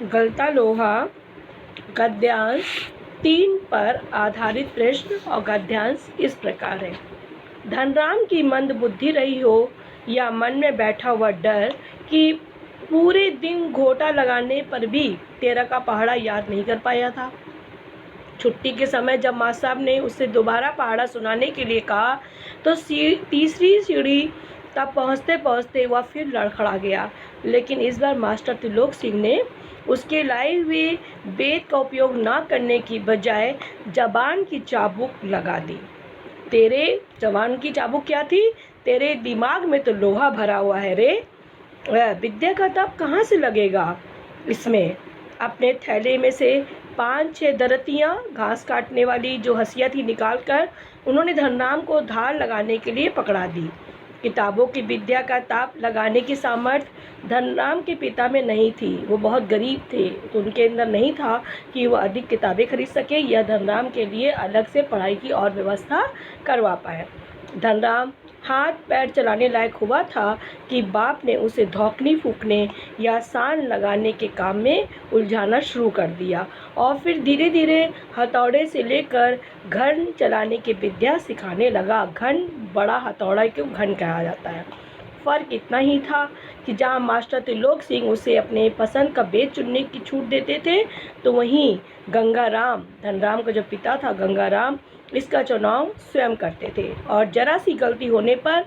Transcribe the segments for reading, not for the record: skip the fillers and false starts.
गलता लोहा गद्यांश 3 पर आधारित प्रश्न और गद्यांश इस प्रकार है। धनराम की मंद बुद्धि रही हो या मन में बैठा हुआ डर कि पूरे दिन घोटा लगाने पर भी 13 का पहाड़ा याद नहीं कर पाया था। छुट्टी के समय जब मास्टर साहब ने उससे दोबारा पहाड़ा सुनाने के लिए कहा तो तीसरी सीढ़ी तक पहुँचते पहुँचते वह फिर लड़खड़ा गया। लेकिन इस बार मास्टर त्रिलोक सिंह ने उसके लाए हुए बेत का उपयोग न करने की बजाय जबान की चाबुक लगा दी। तेरे जबान की चाबुक क्या थी? तेरे दिमाग में तो लोहा भरा हुआ है रे। विद्या का तप कहाँ से लगेगा इसमें? अपने थैले में से 5-6 दरतियाँ घास काटने वाली जो हंसिया थी निकालकर उन्होंने धनराम को धार लगाने के लिए पकड़ा दी। किताबों की विद्या का ताप लगाने की सामर्थ्य धनराम के पिता में नहीं थी। वो बहुत गरीब थे, तो उनके अंदर नहीं था कि वो अधिक किताबें खरीद सके या धनराम के लिए अलग से पढ़ाई की और व्यवस्था करवा पाए। धनराम हाथ पैर चलाने लायक हुआ था कि बाप ने उसे धौकनी फूकने या सान लगाने के काम में उलझाना शुरू कर दिया और फिर धीरे धीरे हथौड़े से लेकर घन चलाने की विद्या सिखाने लगा। घन बड़ा हथौड़ा क्यों घन कहा जाता है। फ़र्क इतना ही था कि जहाँ मास्टर त्रिलोक सिंह उसे अपने पसंद का बेच चुनने की छूट देते थे, तो वहीं गंगाराम, धनराम का जो पिता था गंगाराम, इसका चुनाव स्वयं करते थे और जरा सी गलती होने पर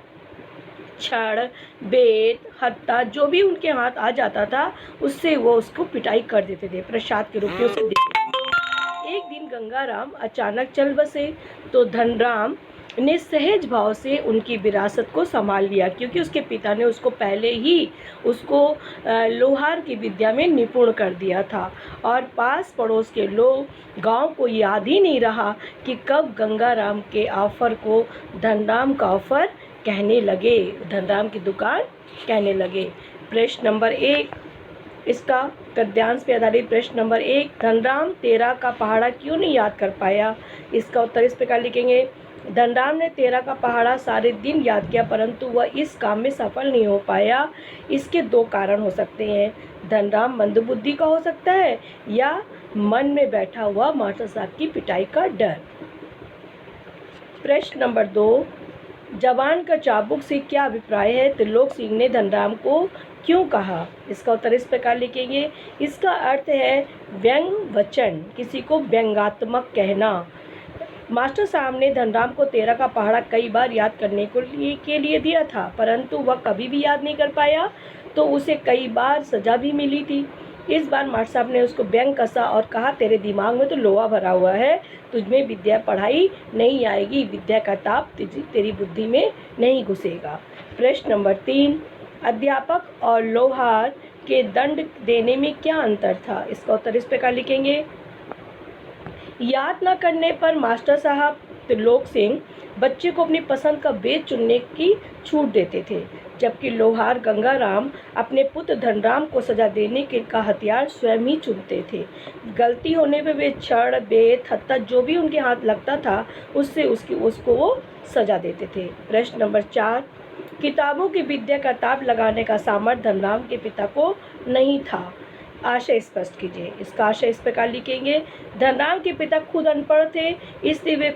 छड़, बेत, हत्ता जो भी उनके हाथ आ जाता था उससे वो उसको पिटाई कर देते थे, प्रसाद के रूप में उसे देते थे। एक दिन गंगाराम अचानक चल बसे तो धनराम ने सहज भाव से उनकी विरासत को संभाल लिया, क्योंकि उसके पिता ने उसको पहले ही उसको लोहार की विद्या में निपुण कर दिया था और पास पड़ोस के लोग गांव को याद ही नहीं रहा कि कब गंगाराम के ऑफर को धनराम का ऑफर कहने लगे, धनराम की दुकान कहने लगे। प्रश्न नंबर 1, इसका गद्यांश पे आधारित प्रश्न नंबर 1, धनराम 13 का पहाड़ा क्यों नहीं याद कर पाया? इसका उत्तर इस प्रकार लिखेंगे। धनराम ने 13 का पहाड़ा सारे दिन याद किया, परंतु वह इस काम में सफल नहीं हो पाया। इसके 2 कारण हो सकते हैं। धनराम मंदबुद्धि का हो सकता है या मन में बैठा हुआ मास्टर साहब की पिटाई का डर। प्रश्न नंबर 2, जबान का चाबुक से क्या अभिप्राय है? त्रिलोक सिंह ने धनराम को क्यों कहा? इसका उत्तर इस प्रकार लिखेंगे। इसका अर्थ है व्यंग वचन, किसी को व्यंग्यात्मक कहना। मास्टर साहब ने धनराम को 13 का पहाड़ा कई बार याद करने के लिए दिया था, परंतु वह कभी भी याद नहीं कर पाया, तो उसे कई बार सजा भी मिली थी। इस बार मास्टर साहब ने उसको व्यंग कसा और कहा, तेरे दिमाग में तो लोहा भरा हुआ है, तुझमें विद्या पढ़ाई नहीं आएगी, विद्या का ताप तेरी बुद्धि में नहीं घुसेगा। प्रश्न नंबर 3, अध्यापक और लोहार के दंड देने में क्या अंतर था? इसका उत्तर इस प्रकार लिखेंगे। याद न करने पर मास्टर साहब त्रिलोक सिंह बच्चे को अपनी पसंद का बेच चुनने की छूट देते थे, जबकि लोहार गंगाराम अपने पुत्र धनराम को सजा देने के का हथियार स्वयं ही चुनते थे। गलती होने पर वे छड़, बेत, हत्था जो भी उनके हाथ लगता था उससे उसको वो सजा देते थे। प्रश्न नंबर 4, किताबों की विद्या का ताप लगाने का सामर्थ्य धनराम के पिता को नहीं था। आशय स्पष्ट कीजिए। इसका आशय इस प्रकार लिखेंगे। धनराम के पिता खुद अनपढ़ थे, इसलिए वे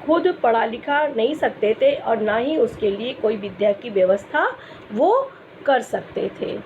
खुद पढ़ा लिखा नहीं सकते थे और ना ही उसके लिए कोई विद्या की व्यवस्था वो कर सकते थे।